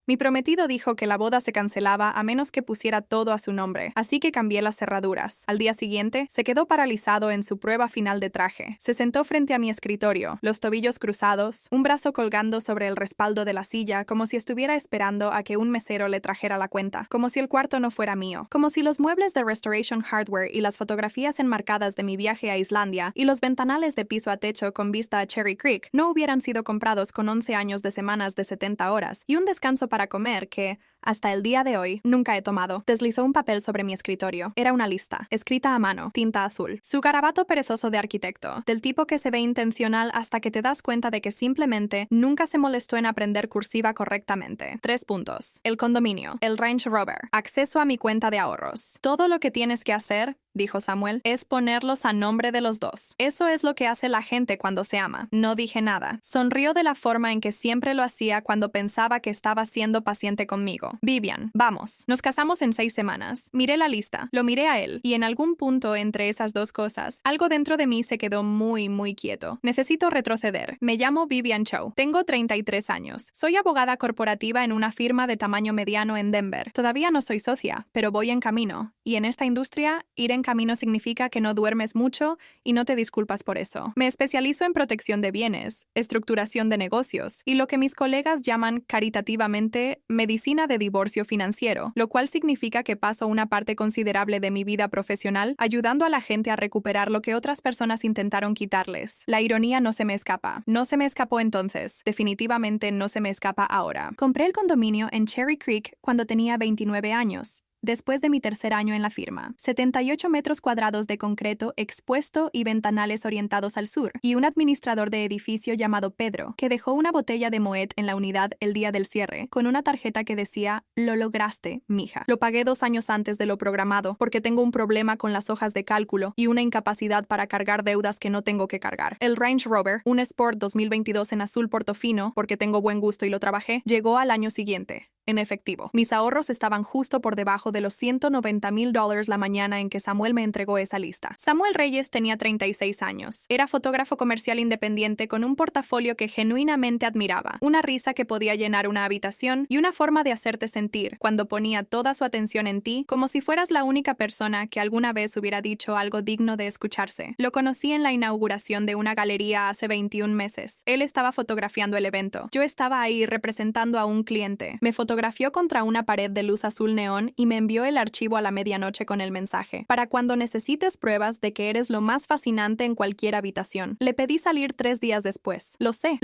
Mi prometido dijo que la boda se cancelaba a menos que pusiera todo a su nombre, así que cambié las cerraduras. Al día siguiente, se quedó paralizado en su prueba final de traje. Se sentó frente a mi escritorio, los tobillos cruzados, un brazo colgando sobre el respaldo de la silla, como si estuviera esperando a que un mesero le trajera la cuenta, como si el cuarto no fuera mío, como si los muebles de Restoration Hardware y las fotografías enmarcadas de mi viaje a Islandia y los ventanales de piso a techo con vista a Cherry Creek no hubieran sido comprados con 11 años de semanas de 70 horas y un descanso para comer que, hasta el día de hoy, nunca he tomado. Deslizó un papel sobre mi escritorio. Era una lista, escrita a mano, tinta azul. Su garabato perezoso de arquitecto, del tipo que se ve intencional hasta que te das cuenta de que simplemente nunca se molestó en aprender cursiva correctamente. 3 puntos. El condominio, el Range Rover, acceso a mi cuenta de ahorros. Todo lo que tienes que hacer, dijo Samuel, es ponerlos a nombre de los dos. Eso es lo que hace la gente cuando se ama. No dije nada. Sonrió de la forma en que siempre lo hacía cuando pensaba que estaba siendo paciente conmigo. Vivian, vamos. Nos casamos en 6 semanas. Miré la lista, lo miré a él, y en algún punto entre esas dos cosas, algo dentro de mí se quedó muy quieto. Necesito retroceder. Me llamo Vivian Cho. Tengo 33 años. Soy abogada corporativa en una firma de tamaño mediano en Denver. Todavía no soy socia, pero voy en camino. Y en esta industria, ir en camino significa que no duermes mucho y no te disculpas por eso. Me especializo en protección de bienes, estructuración de negocios y lo que mis colegas llaman caritativamente medicina de divorcio financiero, lo cual significa que paso una parte considerable de mi vida profesional ayudando a la gente a recuperar lo que otras personas intentaron quitarles. La ironía no se me escapa. No se me escapó entonces. Definitivamente no se me escapa ahora. Compré el condominio en Cherry Creek cuando tenía 29 años. Después de mi tercer año en la firma, 78 metros cuadrados de concreto expuesto y ventanales orientados al sur, y un administrador de edificio llamado Pedro, que dejó una botella de Moet en la unidad el día del cierre, con una tarjeta que decía, «Lo lograste, mija». Lo pagué 2 años antes de lo programado, porque tengo un problema con las hojas de cálculo y una incapacidad para cargar deudas que no tengo que cargar. El Range Rover, un Sport 2022 en azul portofino, porque tengo buen gusto y lo trabajé, llegó al año siguiente. En efectivo. Mis ahorros estaban justo por debajo de los $190,000 la mañana en que Samuel me entregó esa lista. Samuel Reyes tenía 36 años. Era fotógrafo comercial independiente con un portafolio que genuinamente admiraba, una risa que podía llenar una habitación y una forma de hacerte sentir, cuando ponía toda su atención en ti, como si fueras la única persona que alguna vez hubiera dicho algo digno de escucharse. Lo conocí en la inauguración de una galería hace 21 meses. Él estaba fotografiando el evento. Yo estaba ahí representando a un cliente. Me fotografió contra una pared de luz azul neón y me envió el archivo a la medianoche con el mensaje. Para cuando necesites pruebas de que eres lo más fascinante en cualquier habitación. Le pedí salir 3 días después. Lo sé.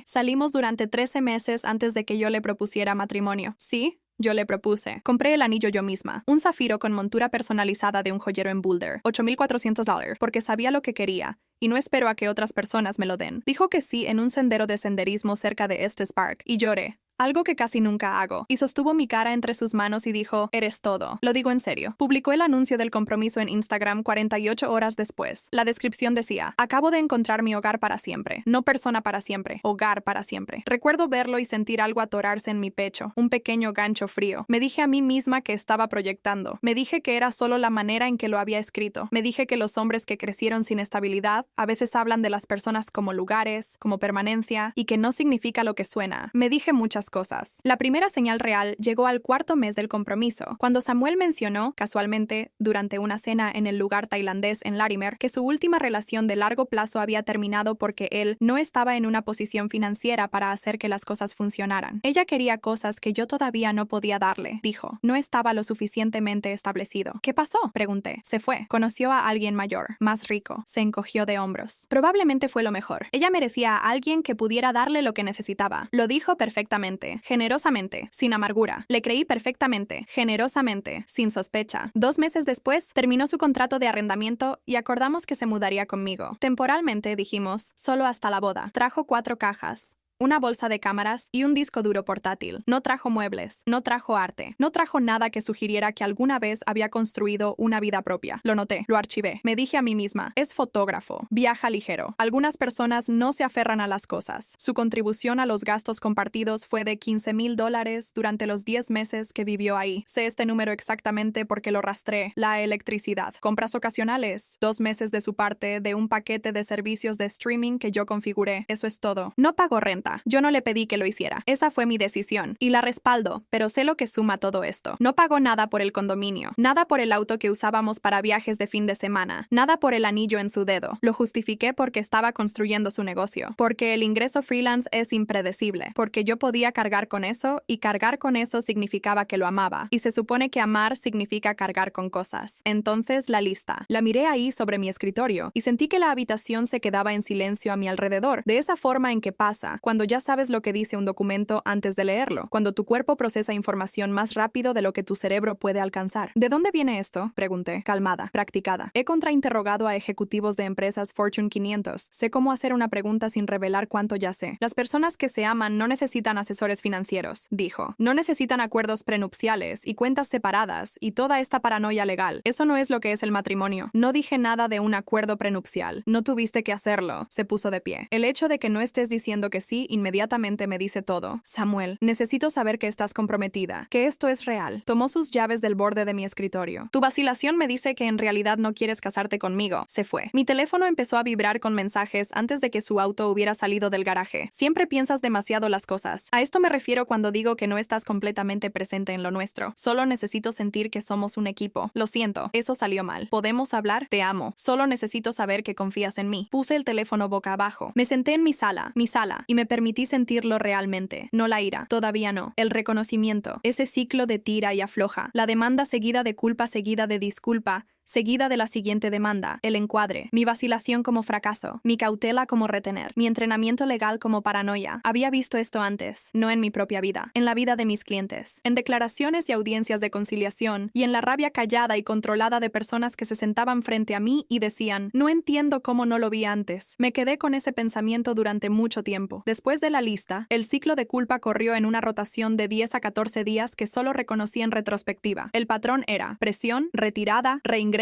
Salimos durante 13 meses antes de que yo le propusiera matrimonio. ¿Sí? Yo le propuse. Compré el anillo yo misma. Un zafiro con montura personalizada de un joyero en Boulder. $8,400, porque sabía lo que quería. Y no espero a que otras personas me lo den. Dijo que sí en un sendero de senderismo cerca de Estes Park. Y lloré. Algo que casi nunca hago, y sostuvo mi cara entre sus manos y dijo, «Eres todo». Lo digo en serio. Publicó el anuncio del compromiso en Instagram 48 horas después. La descripción decía, «Acabo de encontrar mi hogar para siempre. No persona para siempre, hogar para siempre». Recuerdo verlo y sentir algo atorarse en mi pecho, un pequeño gancho frío. Me dije a mí misma que estaba proyectando. Me dije que era solo la manera en que lo había escrito. Me dije que los hombres que crecieron sin estabilidad a veces hablan de las personas como lugares, como permanencia, y que no significa lo que suena. Me dije muchas cosas. La primera señal real llegó al 4.º mes del compromiso, cuando Samuel mencionó, casualmente, durante una cena en el lugar tailandés en Larimer, que su última relación de largo plazo había terminado porque él no estaba en una posición financiera para hacer que las cosas funcionaran. Ella quería cosas que yo todavía no podía darle, dijo. No estaba lo suficientemente establecido. ¿Qué pasó?, pregunté. Se fue. Conoció a alguien mayor, más rico. Se encogió de hombros. Probablemente fue lo mejor. Ella merecía a alguien que pudiera darle lo que necesitaba. Lo dijo perfectamente. Generosamente, sin amargura. Le creí perfectamente, generosamente, sin sospecha. 2 meses después, terminó su contrato de arrendamiento y acordamos que se mudaría conmigo. Temporalmente, dijimos, solo hasta la boda. Trajo 4 cajas. Una bolsa de cámaras y un disco duro portátil. No trajo muebles, no trajo arte, no trajo nada que sugiriera que alguna vez había construido una vida propia. Lo noté, lo archivé. Me dije a mí misma, es fotógrafo, viaja ligero. Algunas personas no se aferran a las cosas. Su contribución a los gastos compartidos fue de $15,000 durante los 10 meses que vivió ahí. Sé este número exactamente porque lo rastré. La electricidad. Compras ocasionales. 2 meses de su parte de un paquete de servicios de streaming que yo configuré. Eso es todo. No pagó renta. importa. Yo no le pedí que lo hiciera. Esa fue mi decisión. Y la respaldo, pero sé lo que suma todo esto. No pagó nada por el condominio, nada por el auto que usábamos para viajes de fin de semana, nada por el anillo en su dedo. Lo justifiqué porque estaba construyendo su negocio, porque el ingreso freelance es impredecible, porque yo podía cargar con eso y cargar con eso significaba que lo amaba. Y se supone que amar significa cargar con cosas. Entonces la lista. La miré ahí sobre mi escritorio y sentí que la habitación se quedaba en silencio a mi alrededor, de esa forma en que pasa cuando ya sabes lo que dice un documento antes de leerlo, cuando tu cuerpo procesa información más rápido de lo que tu cerebro puede alcanzar. ¿De dónde viene esto?, pregunté, calmada, practicada. He contrainterrogado a ejecutivos de empresas Fortune 500. Sé cómo hacer una pregunta sin revelar cuánto ya sé. Las personas que se aman no necesitan asesores financieros, dijo. No necesitan acuerdos prenupciales y cuentas separadas y toda esta paranoia legal. Eso no es lo que es el matrimonio. No dije nada de un acuerdo prenupcial. No tuviste que hacerlo. Se puso de pie. El hecho de que no estés diciendo que sí inmediatamente me dice todo. Samuel, necesito saber que estás comprometida, que esto es real. Tomó sus llaves del borde de mi escritorio. Tu vacilación me dice que en realidad no quieres casarte conmigo. Se fue. Mi teléfono empezó a vibrar con mensajes antes de que su auto hubiera salido del garaje. Siempre piensas demasiado las cosas. A esto me refiero cuando digo que no estás completamente presente en lo nuestro. Solo necesito sentir que somos un equipo. Lo siento, eso salió mal. ¿Podemos hablar? Te amo. Solo necesito saber que confías en mí. Puse el teléfono boca abajo. Me senté en mi sala, y me permití sentirlo realmente. No la ira, todavía no. El reconocimiento, ese ciclo de tira y afloja. La demanda seguida de culpa seguida de disculpa, seguida de la siguiente demanda, el encuadre, mi vacilación como fracaso, mi cautela como retener, mi entrenamiento legal como paranoia. Había visto esto antes, no en mi propia vida, en la vida de mis clientes, en declaraciones y audiencias de conciliación, y en la rabia callada y controlada de personas que se sentaban frente a mí y decían, no entiendo cómo no lo vi antes. Me quedé con ese pensamiento durante mucho tiempo. Después de la lista, el ciclo de culpa corrió en una rotación de 10 a 14 días que solo reconocí en retrospectiva. El patrón era presión, retirada, reingreso,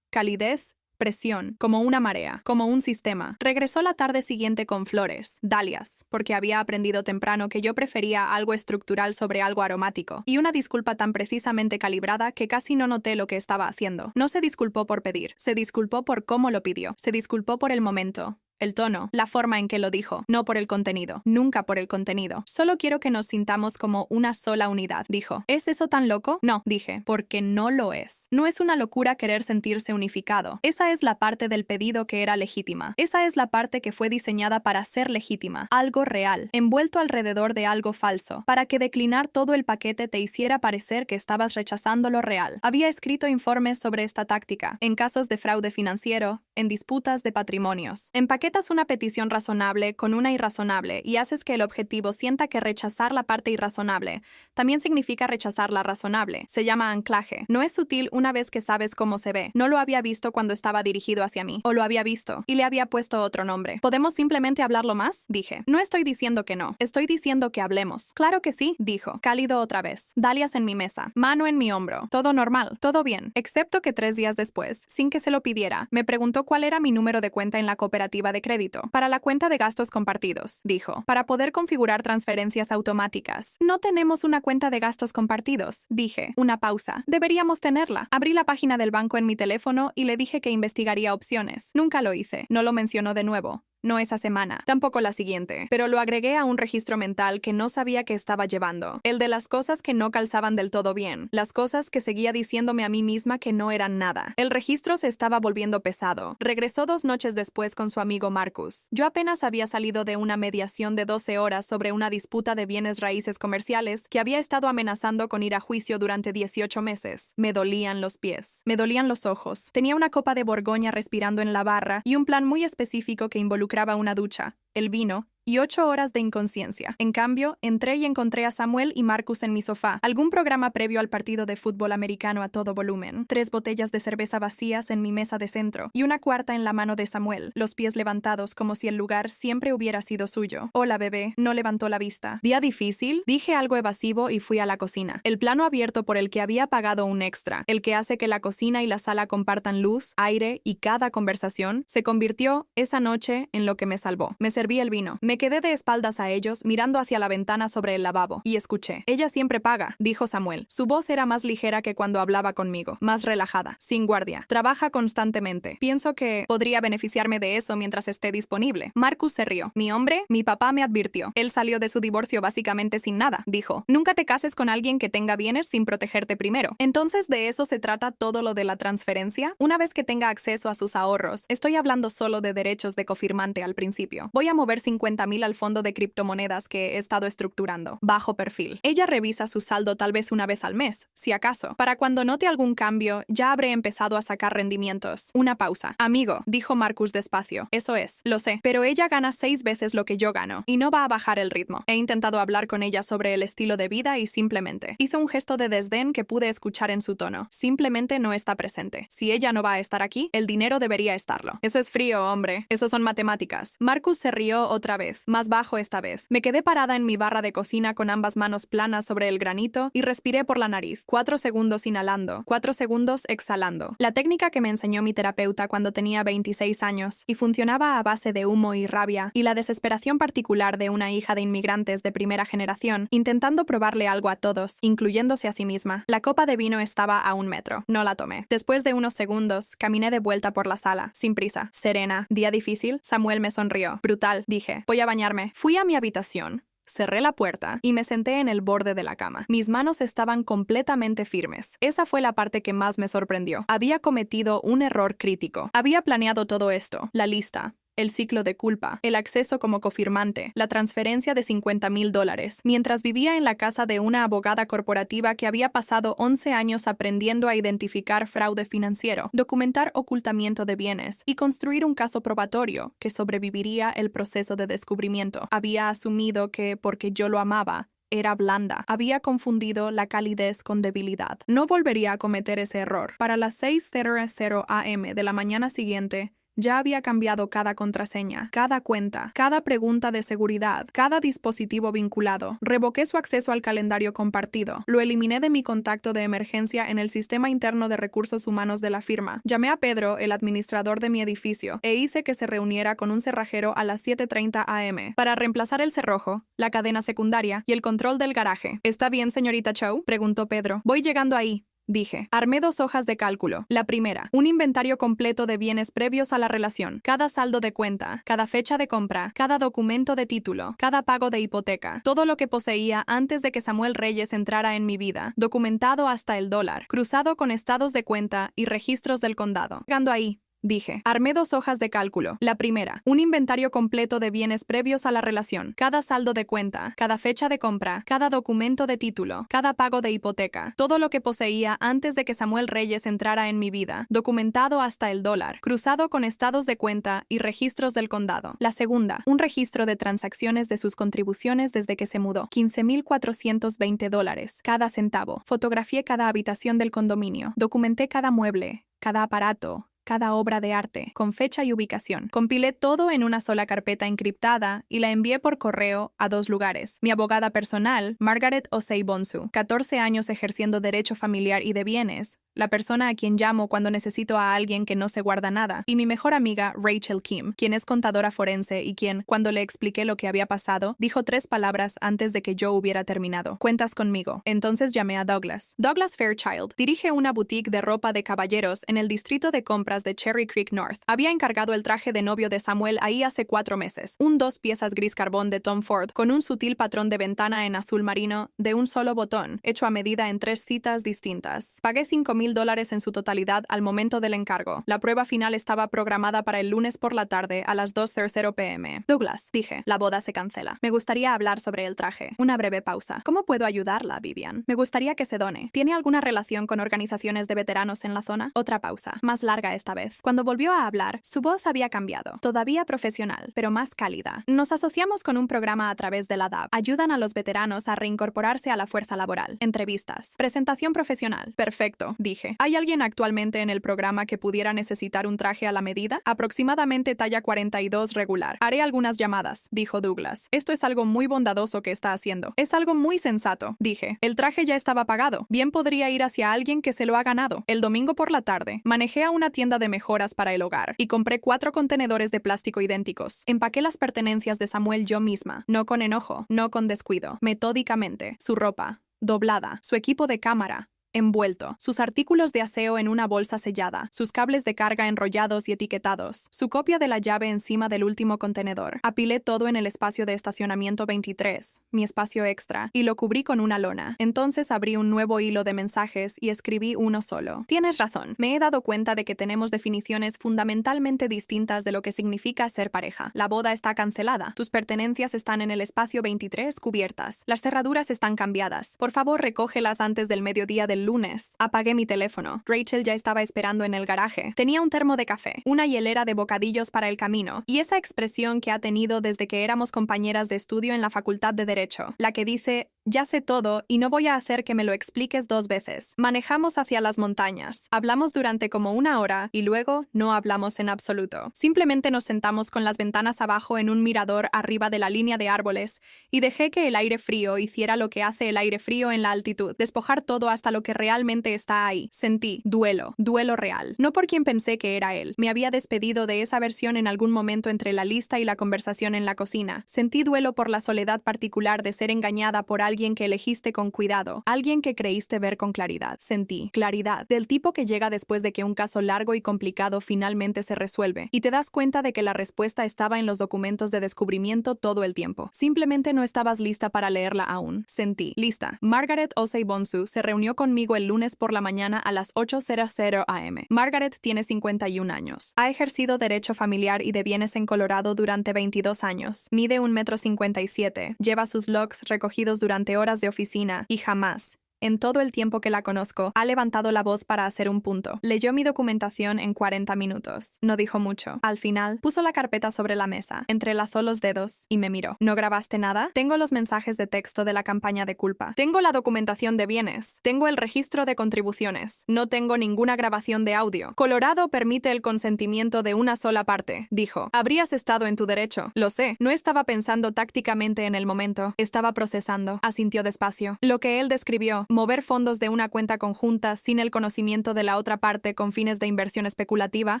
calidez, presión, como una marea, como un sistema. Regresó la tarde siguiente con flores, dalias, porque había aprendido temprano que yo prefería algo estructural sobre algo aromático, y una disculpa tan precisamente calibrada que casi no noté lo que estaba haciendo. No se disculpó por pedir, se disculpó por cómo lo pidió, se disculpó por el momento. El tono, la forma en que lo dijo, no por el contenido, nunca por el contenido. Solo quiero que nos sintamos como una sola unidad, dijo. ¿Es eso tan loco? No, dije, porque no lo es. No es una locura querer sentirse unificado. Esa es la parte del pedido que era legítima. Esa es la parte que fue diseñada para ser legítima, algo real, envuelto alrededor de algo falso, para que declinar todo el paquete te hiciera parecer que estabas rechazando lo real. Había escrito informes sobre esta táctica, en casos de fraude financiero, en disputas de patrimonios. Empaquetas una petición razonable con una irrazonable y haces que el objetivo sienta que rechazar la parte irrazonable también significa rechazar la razonable. Se llama anclaje. No es sutil una vez que sabes cómo se ve. No lo había visto cuando estaba dirigido hacia mí. O lo había visto y le había puesto otro nombre. ¿Podemos simplemente hablarlo más?, dije. No estoy diciendo que no. Estoy diciendo que hablemos. Claro que sí, dijo. Cálido otra vez. Dalias en mi mesa. Mano en mi hombro. Todo normal. Todo bien. Excepto que 3 días después, sin que se lo pidiera, me preguntó cuál era mi número de cuenta en la cooperativa de crédito. Para la cuenta de gastos compartidos, dijo. Para poder configurar transferencias automáticas. No tenemos una cuenta de gastos compartidos, dije. Una pausa. Deberíamos tenerla. Abrí la página del banco en mi teléfono y le dije que investigaría opciones. Nunca lo hice. No lo mencionó de nuevo. No esa semana, tampoco la siguiente, pero lo agregué a un registro mental que no sabía que estaba llevando, el de las cosas que no calzaban del todo bien, las cosas que seguía diciéndome a mí misma que no eran nada. El registro se estaba volviendo pesado. Regresó 2 noches después con su amigo Marcus. Yo apenas había salido de una mediación de 12 horas sobre una disputa de bienes raíces comerciales que había estado amenazando con ir a juicio durante 18 meses. Me dolían los pies, me dolían los ojos. Tenía una copa de Borgoña respirando en la barra y un plan muy específico que involucraba una ducha, el vino y 8 horas de inconsciencia. En cambio, entré y encontré a Samuel y Marcus en mi sofá, algún programa previo al partido de fútbol americano a todo volumen, 3 botellas de cerveza vacías en mi mesa de centro y una cuarta en la mano de Samuel, los pies levantados como si el lugar siempre hubiera sido suyo. Hola, bebé. No levantó la vista. ¿Día difícil? Dije algo evasivo y fui a la cocina. El plano abierto por el que había pagado un extra, el que hace que la cocina y la sala compartan luz, aire y cada conversación, se convirtió esa noche en lo que me salvó. Me serví el vino. Me Me quedé de espaldas a ellos, mirando hacia la ventana sobre el lavabo, y escuché. Ella siempre paga, dijo Samuel. Su voz era más ligera que cuando hablaba conmigo, más relajada, sin guardia. Trabaja constantemente. Pienso que podría beneficiarme de eso mientras esté disponible. Marcus se rió. Mi hombre, mi papá me advirtió. Él salió de su divorcio básicamente sin nada, dijo. Nunca te cases con alguien que tenga bienes sin protegerte primero. Entonces, ¿de eso se trata todo lo de la transferencia? Una vez que tenga acceso a sus ahorros, estoy hablando solo de derechos de cofirmante al principio. Voy a mover 50,000 al fondo de criptomonedas que he estado estructurando. Bajo perfil. Ella revisa su saldo tal vez una vez al mes, si acaso. Para cuando note algún cambio, ya habré empezado a sacar rendimientos. Una pausa. Amigo, dijo Marcus despacio. Eso es, lo sé, pero ella gana 6 veces lo que yo gano, y no va a bajar el ritmo. He intentado hablar con ella sobre el estilo de vida y simplemente hizo un gesto de desdén que pude escuchar en su tono. Simplemente no está presente. Si ella no va a estar aquí, el dinero debería estarlo. Eso es frío, hombre. Eso son matemáticas. Marcus se rió otra vez, más bajo esta vez. Me quedé parada en mi barra de cocina con ambas manos planas sobre el granito y respiré por la nariz. 4 segundos inhalando, 4 segundos exhalando. La técnica que me enseñó mi terapeuta cuando tenía 26 años y funcionaba a base de humo y rabia y la desesperación particular de una hija de inmigrantes de primera generación intentando probarle algo a todos, incluyéndose a sí misma. La copa de vino estaba a 1 metro. No la tomé. Después de unos segundos, caminé de vuelta por la sala, sin prisa. Serena. ¿Día difícil? Samuel me sonrió. Brutal, dije. Voy a bañarme. Fui a mi habitación. Cerré la puerta y me senté en el borde de la cama. Mis manos estaban completamente firmes. Esa fue la parte que más me sorprendió. Había cometido un error crítico. Había planeado todo esto. La lista. El ciclo de culpa, el acceso como cofirmante, la transferencia de $50,000, mientras vivía en la casa de una abogada corporativa que había pasado 11 años aprendiendo a identificar fraude financiero, documentar ocultamiento de bienes y construir un caso probatorio que sobreviviría el proceso de descubrimiento. Había asumido que, porque yo lo amaba, era blanda. Había confundido la calidez con debilidad. No volvería a cometer ese error. Para las 6:00 a.m. de la mañana siguiente, ya había cambiado cada contraseña, cada cuenta, cada pregunta de seguridad, cada dispositivo vinculado. Revoqué su acceso al calendario compartido. Lo eliminé de mi contacto de emergencia en el sistema interno de recursos humanos de la firma. Llamé a Pedro, el administrador de mi edificio, e hice que se reuniera con un cerrajero a las 7:30 a.m. para reemplazar el cerrojo, la cadena secundaria y el control del garaje. ¿Está bien, señorita Chow?, preguntó Pedro. Voy llegando ahí, dije. Armé 2 hojas de cálculo. La primera, un inventario completo de bienes previos a la relación. Cada saldo de cuenta, cada fecha de compra, cada documento de título, cada pago de hipoteca. Todo lo que poseía antes de que Samuel Reyes entrara en mi vida. Documentado hasta el dólar. Cruzado con estados de cuenta y registros del condado. Llegando ahí, dije. Armé 2 hojas de cálculo. La primera, un inventario completo de bienes previos a la relación. Cada saldo de cuenta, cada fecha de compra, cada documento de título, cada pago de hipoteca. Todo lo que poseía antes de que Samuel Reyes entrara en mi vida. Documentado hasta el dólar. Cruzado con estados de cuenta y registros del condado. La segunda, un registro de transacciones de sus contribuciones desde que se mudó. $15,420. Cada centavo. Fotografié cada habitación del condominio. Documenté cada mueble, cada aparato, cada obra de arte, con fecha y ubicación. Compilé todo en una sola carpeta encriptada y la envié por correo a 2 lugares. Mi abogada personal, Margaret Osei Bonsu, 14 años ejerciendo derecho familiar y de bienes, la persona a quien llamo cuando necesito a alguien que no se guarda nada, y mi mejor amiga Rachel Kim, quien es contadora forense y quien, cuando le expliqué lo que había pasado, dijo 3 palabras antes de que yo hubiera terminado. Cuentas conmigo. Entonces llamé a Douglas. Douglas Fairchild dirige una boutique de ropa de caballeros en el distrito de compras de Cherry Creek North. Había encargado el traje de novio de Samuel ahí hace 4 meses. Un 2 piezas gris carbón de Tom Ford con un sutil patrón de ventana en azul marino de un solo botón, hecho a medida en 3 citas distintas. Pagué $5,000 en su totalidad al momento del encargo. La prueba final estaba programada para el lunes por la tarde a las 2:00 p.m. Douglas, dije, la boda se cancela. Me gustaría hablar sobre el traje. Una breve pausa. ¿Cómo puedo ayudarla, Vivian? Me gustaría que se done. ¿Tiene alguna relación con organizaciones de veteranos en la zona? Otra pausa, más larga esta vez. Cuando volvió a hablar, su voz había cambiado. Todavía profesional, pero más cálida. Nos asociamos con un programa a través de la DAB. Ayudan a los veteranos a reincorporarse a la fuerza laboral. Entrevistas. Presentación profesional. Perfecto, dije. dije. ¿Hay alguien actualmente en el programa que pudiera necesitar un traje a la medida? Aproximadamente talla 42 regular. Haré algunas llamadas, dijo Douglas. Esto es algo muy bondadoso que está haciendo. Es algo muy sensato, dije. El traje ya estaba pagado. Bien podría ir hacia alguien que se lo ha ganado. El domingo por la tarde, manejé a una tienda de mejoras para el hogar y compré 4 contenedores de plástico idénticos. Empaqué las pertenencias de Samuel yo misma, no con enojo, no con descuido, metódicamente. Su ropa, doblada, su equipo de cámara, envuelto, sus artículos de aseo en una bolsa sellada, sus cables de carga enrollados y etiquetados, su copia de la llave encima del último contenedor. Apilé todo en el espacio de estacionamiento 23, mi espacio extra, y lo cubrí con una lona. Entonces abrí un nuevo hilo de mensajes y escribí uno solo. Tienes razón, me he dado cuenta de que tenemos definiciones fundamentalmente distintas de lo que significa ser pareja. La boda está cancelada, tus pertenencias están en el espacio 23 cubiertas, las cerraduras están cambiadas. Por favor, recógelas antes del mediodía del lunes. Apagué mi teléfono. Rachel ya estaba esperando en el garaje. Tenía un termo de café, una hielera de bocadillos para el camino, y esa expresión que ha tenido desde que éramos compañeras de estudio en la Facultad de Derecho, la que dice: ya sé todo y no voy a hacer que me lo expliques 2 veces. Manejamos hacia las montañas. Hablamos durante como 1 hora y luego no hablamos en absoluto. Simplemente nos sentamos con las ventanas abajo en un mirador arriba de la línea de árboles y dejé que el aire frío hiciera lo que hace el aire frío en la altitud, despojar todo hasta lo que realmente está ahí. Sentí duelo real. No por quien pensé que era él. Me había despedido de esa versión en algún momento entre la lista y la conversación en la cocina. Sentí duelo por la soledad particular de ser engañada por alguien que elegiste con cuidado, alguien que creíste ver con claridad. Sentí claridad, del tipo que llega después de que un caso largo y complicado finalmente se resuelve, y te das cuenta de que la respuesta estaba en los documentos de descubrimiento todo el tiempo. Simplemente no estabas lista para leerla aún. Sentí lista. Margaret Osei-Bonsu se reunió conmigo el lunes por la mañana a las 8:00 am. Margaret tiene 51 años. Ha ejercido derecho familiar y de bienes en Colorado durante 22 años. Mide 1,57 m. Lleva sus locks recogidos durante horas de oficina y jamás, en todo el tiempo que la conozco, ha levantado la voz para hacer un punto. Leyó mi documentación en 40 minutos. No dijo mucho. Al final, puso la carpeta sobre la mesa, entrelazó los dedos y me miró. ¿No grabaste nada? Tengo los mensajes de texto de la campaña de culpa. Tengo la documentación de bienes. Tengo el registro de contribuciones. No tengo ninguna grabación de audio. Colorado permite el consentimiento de una sola parte, dijo. Habrías estado en tu derecho. Lo sé. No estaba pensando tácticamente en el momento. Estaba procesando. Asintió despacio. Lo que él describió: mover fondos de una cuenta conjunta sin el conocimiento de la otra parte con fines de inversión especulativa,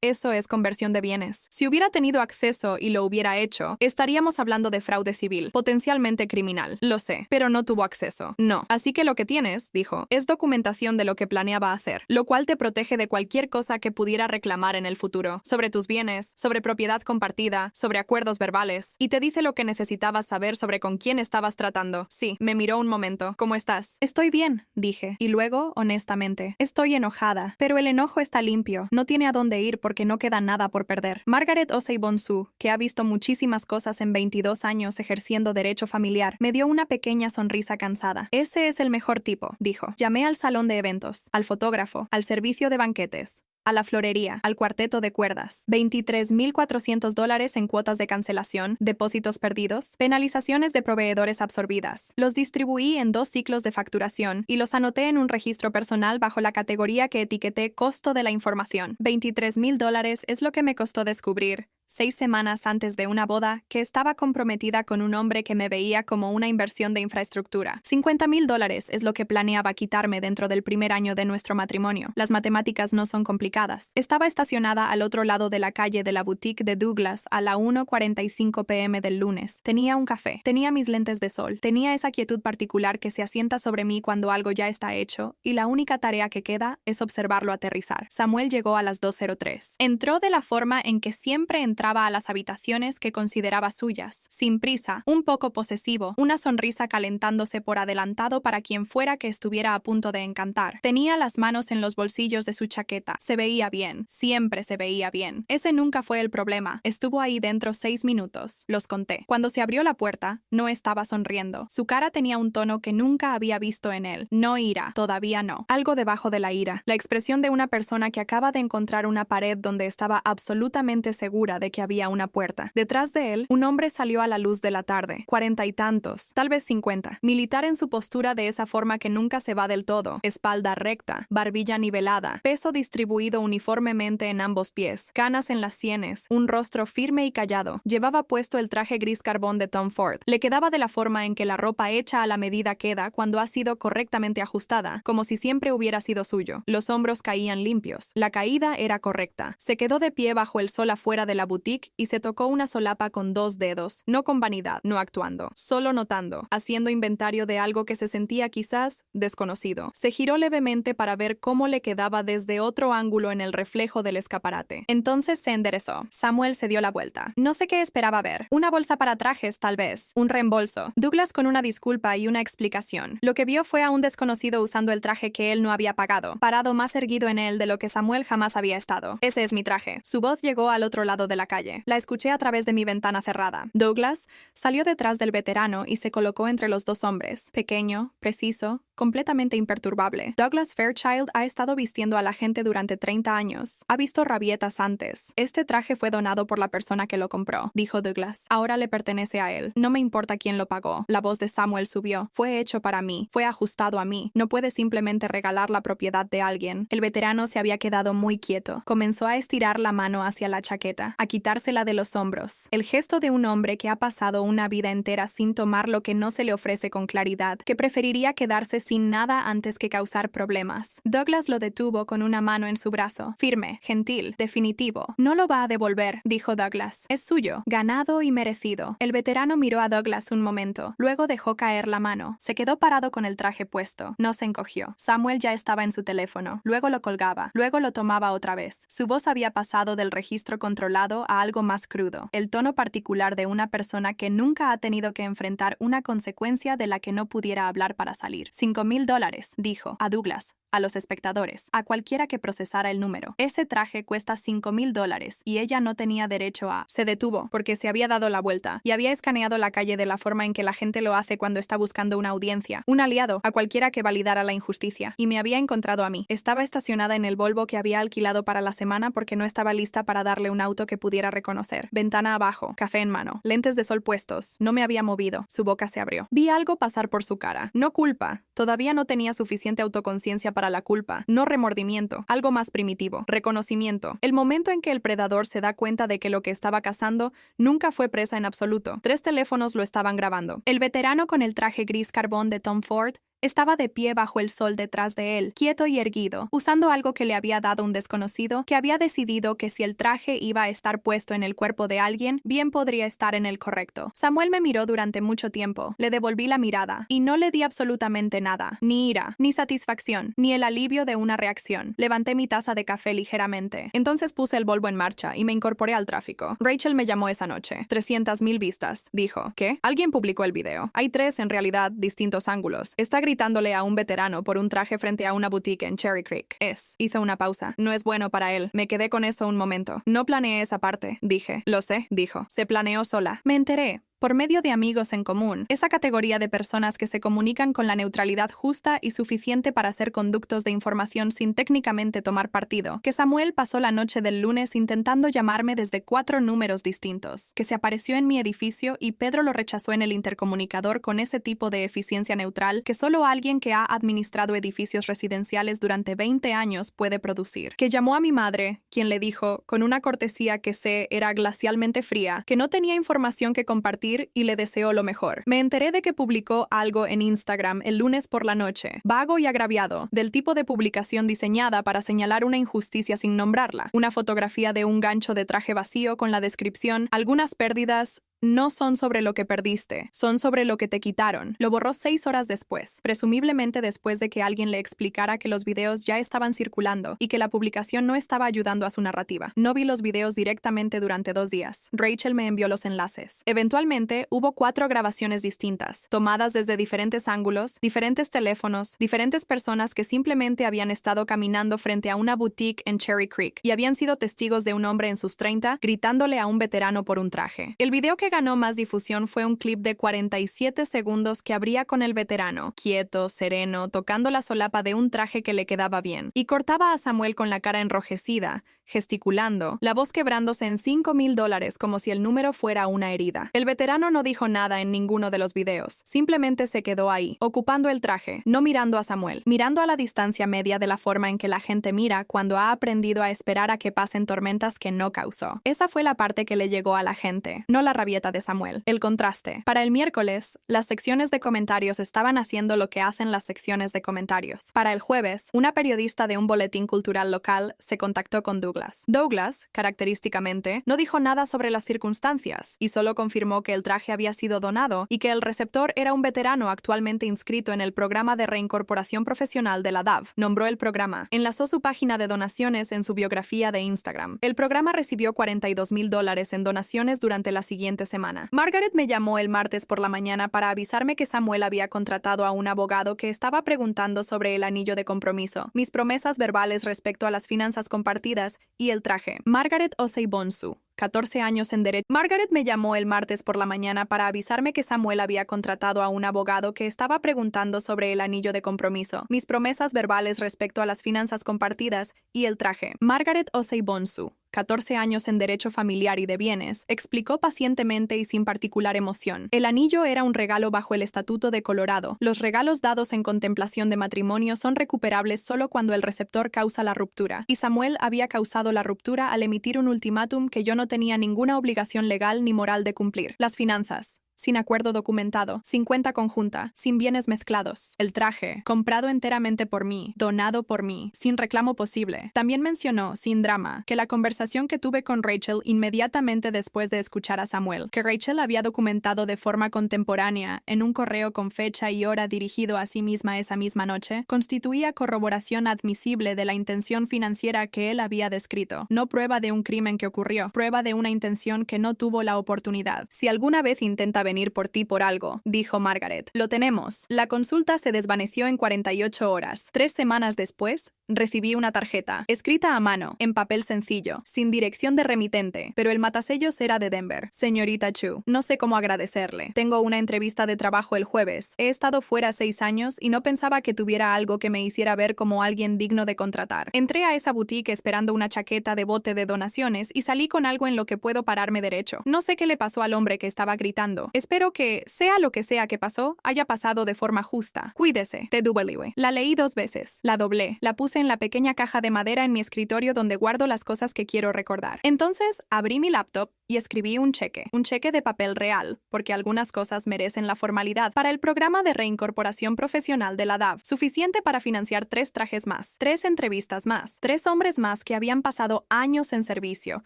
eso es conversión de bienes. Si hubiera tenido acceso y lo hubiera hecho, estaríamos hablando de fraude civil, potencialmente criminal. Lo sé, pero no tuvo acceso. No. Así que lo que tienes, dijo, es documentación de lo que planeaba hacer, lo cual te protege de cualquier cosa que pudiera reclamar en el futuro, sobre tus bienes, sobre propiedad compartida, sobre acuerdos verbales, y te dice lo que necesitabas saber sobre con quién estabas tratando. Sí, me miró un momento. ¿Cómo estás? Estoy bien, dije, y luego, honestamente, estoy enojada, pero el enojo está limpio, no tiene a dónde ir porque no queda nada por perder. Margaret Osei-Bonsu, que ha visto muchísimas cosas en 22 años ejerciendo derecho familiar, me dio una pequeña sonrisa cansada. Ese es el mejor tipo, dijo. Llamé al salón de eventos, al fotógrafo, al servicio de banquetes, a la florería, al cuarteto de cuerdas, $23,400 en cuotas de cancelación, depósitos perdidos, penalizaciones de proveedores absorbidas. Los distribuí en 2 ciclos de facturación y los anoté en un registro personal bajo la categoría que etiqueté costo de la información. $23,000 es lo que me costó descubrir, 6 semanas antes de una boda, que estaba comprometida con un hombre que me veía como una inversión de infraestructura. $50,000 es lo que planeaba quitarme dentro del primer año de nuestro matrimonio. Las matemáticas no son complicadas. Estaba estacionada al otro lado de la calle de la boutique de Douglas a la 1:45 p.m. del lunes. Tenía un café. Tenía mis lentes de sol. Tenía esa quietud particular que se asienta sobre mí cuando algo ya está hecho, y la única tarea que queda es observarlo aterrizar. Samuel llegó a las 2:03. Entró de la forma en que siempre entraba a las habitaciones que consideraba suyas, sin prisa, un poco posesivo, una sonrisa calentándose por adelantado para quien fuera que estuviera a punto de encantar. Tenía las manos en los bolsillos de su chaqueta. Se veía bien, siempre se veía bien. Ese nunca fue el problema. Estuvo ahí dentro 6 minutos. Los conté. Cuando se abrió la puerta, no estaba sonriendo. Su cara tenía un tono que nunca había visto en él. No ira, todavía no. Algo debajo de la ira. La expresión de una persona que acaba de encontrar una pared donde estaba absolutamente segura de que había una puerta. Detrás de él, un hombre salió a la luz de la tarde, 40 y tantos, tal vez 50. Militar en su postura de esa forma que nunca se va del todo, espalda recta, barbilla nivelada, peso distribuido uniformemente en ambos pies, canas en las sienes, un rostro firme y callado. Llevaba puesto el traje gris carbón de Tom Ford. Le quedaba de la forma en que la ropa hecha a la medida queda cuando ha sido correctamente ajustada, como si siempre hubiera sido suyo. Los hombros caían limpios. La caída era correcta. Se quedó de pie bajo el sol afuera de la boutique y se tocó una solapa con 2 dedos, no con vanidad, no actuando, solo notando, haciendo inventario de algo que se sentía quizás desconocido. Se giró levemente para ver cómo le quedaba desde otro ángulo en el reflejo del escaparate. Entonces se enderezó. Samuel se dio la vuelta. No sé qué esperaba ver. Una bolsa para trajes, tal vez. Un reembolso. Douglas con una disculpa y una explicación. Lo que vio fue a un desconocido usando el traje que él no había pagado, parado más erguido en él de lo que Samuel jamás había estado. Ese es mi traje. Su voz llegó al otro lado de la calle. La escuché a través de mi ventana cerrada. Douglas salió detrás del veterano y se colocó entre los dos hombres. Pequeño, preciso, completamente imperturbable. Douglas Fairchild ha estado vistiendo a la gente durante 30 años. Ha visto rabietas antes. Este traje fue donado por la persona que lo compró, dijo Douglas. Ahora le pertenece a él. No me importa quién lo pagó. La voz de Samuel subió. Fue hecho para mí. Fue ajustado a mí. No puede simplemente regalar la propiedad de alguien. El veterano se había quedado muy quieto. Comenzó a estirar la mano hacia la chaqueta, a quitársela de los hombros. El gesto de un hombre que ha pasado una vida entera sin tomar lo que no se le ofrece con claridad, que preferiría quedarse sin nada antes que causar problemas. Douglas lo detuvo con una mano en su brazo. Firme, gentil, definitivo. No lo va a devolver, dijo Douglas. Es suyo, ganado y merecido. El veterano miró a Douglas un momento. Luego dejó caer la mano. Se quedó parado con el traje puesto. No se encogió. Samuel ya estaba en su teléfono. Luego lo colgaba. Luego lo tomaba otra vez. Su voz había pasado del registro controlado a algo más crudo. El tono particular de una persona que nunca ha tenido que enfrentar una consecuencia de la que no pudiera hablar para salir. $5,000, dijo a Douglas, a los espectadores, a cualquiera que procesara el número. Ese traje cuesta $5,000 y ella no tenía derecho a... Se detuvo porque se había dado la vuelta y había escaneado la calle de la forma en que la gente lo hace cuando está buscando una audiencia, un aliado, a cualquiera que validara la injusticia, y me había encontrado a mí. Estaba estacionada en el Volvo que había alquilado para la semana porque no estaba lista para darle un auto que pudiera reconocer. Ventana abajo, café en mano, lentes de sol puestos. No me había movido. Su boca se abrió. Vi algo pasar por su cara. No culpa. Todavía no tenía suficiente autoconciencia para la culpa, no remordimiento, algo más primitivo, reconocimiento. El momento en que el predador se da cuenta de que lo que estaba cazando nunca fue presa en absoluto. 3 teléfonos lo estaban grabando. El veterano con el traje gris carbón de Tom Ford estaba de pie bajo el sol detrás de él, quieto y erguido, usando algo que le había dado un desconocido, que había decidido que si el traje iba a estar puesto en el cuerpo de alguien, bien podría estar en el correcto. Samuel me miró durante mucho tiempo, le devolví la mirada, y no le di absolutamente nada, ni ira, ni satisfacción, ni el alivio de una reacción. Levanté mi taza de café ligeramente. Entonces puse el Volvo en marcha y me incorporé al tráfico. Rachel me llamó esa noche. 300,000 vistas. Dijo, ¿qué? Alguien publicó el video. Hay 3, en realidad, distintos ángulos. Está gritándole a un veterano por un traje frente a una boutique en Cherry Creek. Hizo una pausa. No es bueno para él. Me quedé con eso un momento. No planeé esa parte, dije. Lo sé, dijo. Se planeó sola. Me enteré. Por medio de amigos en común, esa categoría de personas que se comunican con la neutralidad justa y suficiente para ser conductos de información sin técnicamente tomar partido, que Samuel pasó la noche del lunes intentando llamarme desde 4 números distintos, que se apareció en mi edificio y Pedro lo rechazó en el intercomunicador con ese tipo de eficiencia neutral que solo alguien que ha administrado edificios residenciales durante 20 años puede producir, que llamó a mi madre, quien le dijo, con una cortesía que era glacialmente fría, que no tenía información que compartir y le deseó lo mejor. Me enteré de que publicó algo en Instagram el lunes por la noche, vago y agraviado, del tipo de publicación diseñada para señalar una injusticia sin nombrarla. Una fotografía de un gancho de traje vacío con la descripción, algunas pérdidas no son sobre lo que perdiste, son sobre lo que te quitaron. Lo borró 6 horas después, presumiblemente después de que alguien le explicara que los videos ya estaban circulando y que la publicación no estaba ayudando a su narrativa. No vi los videos directamente durante 2 días. Rachel me envió los enlaces. Eventualmente, hubo 4 grabaciones distintas, tomadas desde diferentes ángulos, diferentes teléfonos, diferentes personas que simplemente habían estado caminando frente a una boutique en Cherry Creek y habían sido testigos de un hombre en sus 30 gritándole a un veterano por un traje. El video que ganó más difusión fue un clip de 47 segundos que abría con el veterano, quieto, sereno, tocando la solapa de un traje que le quedaba bien, y cortaba a Samuel con la cara enrojecida, gesticulando, la voz quebrándose en $5,000 como si el número fuera una herida. El veterano no dijo nada en ninguno de los videos, simplemente se quedó ahí, ocupando el traje, no mirando a Samuel, mirando a la distancia media de la forma en que la gente mira cuando ha aprendido a esperar a que pasen tormentas que no causó. Esa fue la parte que le llegó a la gente, no la rabieta de Samuel, el contraste. Para el miércoles, las secciones de comentarios estaban haciendo lo que hacen las secciones de comentarios. Para el jueves, una periodista de un boletín cultural local se contactó con Douglas. Douglas, característicamente, no dijo nada sobre las circunstancias y solo confirmó que el traje había sido donado y que el receptor era un veterano actualmente inscrito en el programa de reincorporación profesional de la DAV. Nombró el programa. Enlazó su página de donaciones en su biografía de Instagram. El programa recibió $42,000 en donaciones durante la siguiente semana. Margaret me llamó el martes por la mañana para avisarme que Samuel había contratado a un abogado que estaba preguntando sobre el anillo de compromiso, mis promesas verbales respecto a las finanzas compartidas y el traje. Margaret Osei-Bonsu, 14 años en derecho. Margaret me llamó el martes por la mañana para avisarme que Samuel había contratado a un abogado que estaba preguntando sobre el anillo de compromiso, mis promesas verbales respecto a las finanzas compartidas y el traje. Margaret Osei-Bonsu, 14 años en Derecho Familiar y de Bienes, explicó pacientemente y sin particular emoción. El anillo era un regalo bajo el Estatuto de Colorado. Los regalos dados en contemplación de matrimonio son recuperables solo cuando el receptor causa la ruptura, y Samuel había causado la ruptura al emitir un ultimátum que yo no tenía ninguna obligación legal ni moral de cumplir. Las finanzas. Sin acuerdo documentado, sin cuenta conjunta, sin bienes mezclados. El traje, comprado enteramente por mí, donado por mí, sin reclamo posible. También mencionó, sin drama, que la conversación que tuve con Rachel inmediatamente después de escuchar a Samuel, que Rachel había documentado de forma contemporánea, en un correo con fecha y hora dirigido a sí misma esa misma noche, constituía corroboración admisible de la intención financiera que él había descrito, no prueba de un crimen que ocurrió, prueba de una intención que no tuvo la oportunidad. Si alguna vez intenta venir por ti por algo, dijo Margaret. Lo tenemos. La consulta se desvaneció en 48 horas. 3 semanas después, recibí una tarjeta, escrita a mano, en papel sencillo, sin dirección de remitente, pero el matasellos era de Denver. Señorita Chu, no sé cómo agradecerle. Tengo una entrevista de trabajo el jueves. He estado fuera 6 años y no pensaba que tuviera algo que me hiciera ver como alguien digno de contratar. Entré a esa boutique esperando una chaqueta de bote de donaciones y salí con algo en lo que puedo pararme derecho. No sé qué le pasó al hombre que estaba gritando. Espero que, sea lo que sea que pasó, haya pasado de forma justa. Cuídese. TW. La leí 2 veces. La doblé. La puse en la pequeña caja de madera en mi escritorio donde guardo las cosas que quiero recordar. Entonces, abrí mi laptop y escribí un cheque de papel real, porque algunas cosas merecen la formalidad, para el programa de reincorporación profesional de la DAV, suficiente para financiar 3 trajes más, 3 entrevistas más, 3 hombres más que habían pasado años en servicio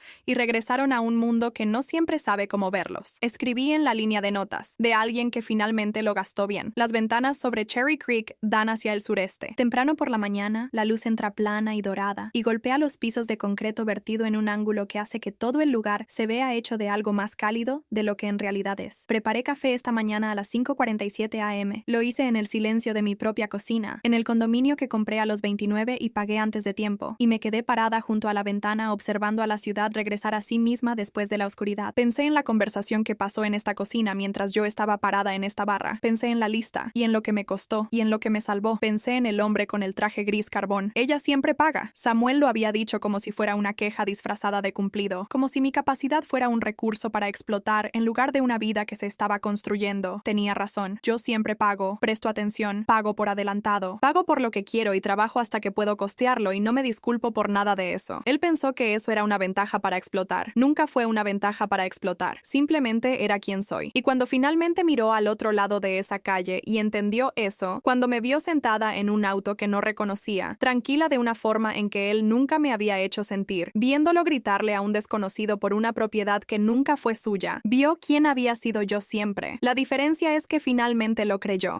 y regresaron a un mundo que no siempre sabe cómo verlos. Escribí en la línea de notas, de alguien que finalmente lo gastó bien. Las ventanas sobre Cherry Creek dan hacia el sureste. Temprano por la mañana, la luz entra plana y dorada y golpea los pisos de concreto vertido en un ángulo que hace que todo el lugar se vea hecho de algo más cálido de lo que en realidad es. Preparé café esta mañana a las 5:47 a.m. Lo hice en el silencio de mi propia cocina, en el condominio que compré a los 29 y pagué antes de tiempo, y me quedé parada junto a la ventana observando a la ciudad regresar a sí misma después de la oscuridad. Pensé en la conversación que pasó en esta cocina mientras yo estaba parada en esta barra. Pensé en la lista, y en lo que me costó, y en lo que me salvó. Pensé en el hombre con el traje gris carbón. Ella siempre paga. Samuel lo había dicho como si fuera una queja disfrazada de cumplido, como si mi capacidad fuera un recurso para explotar en lugar de una vida que se estaba construyendo. Tenía razón. Yo siempre pago, presto atención, pago por adelantado, pago por lo que quiero y trabajo hasta que puedo costearlo y no me disculpo por nada de eso. Él pensó que eso era una ventaja para explotar. Nunca fue una ventaja para explotar. Simplemente era quien soy. Y cuando finalmente miró al otro lado de esa calle y entendió eso, cuando me vio sentada en un auto que no reconocía, tranquila de una forma en que él nunca me había hecho sentir, viéndolo gritarle a un desconocido por una propiedad que nunca fue suya, vio quién había sido yo siempre. La diferencia es que finalmente lo creyó.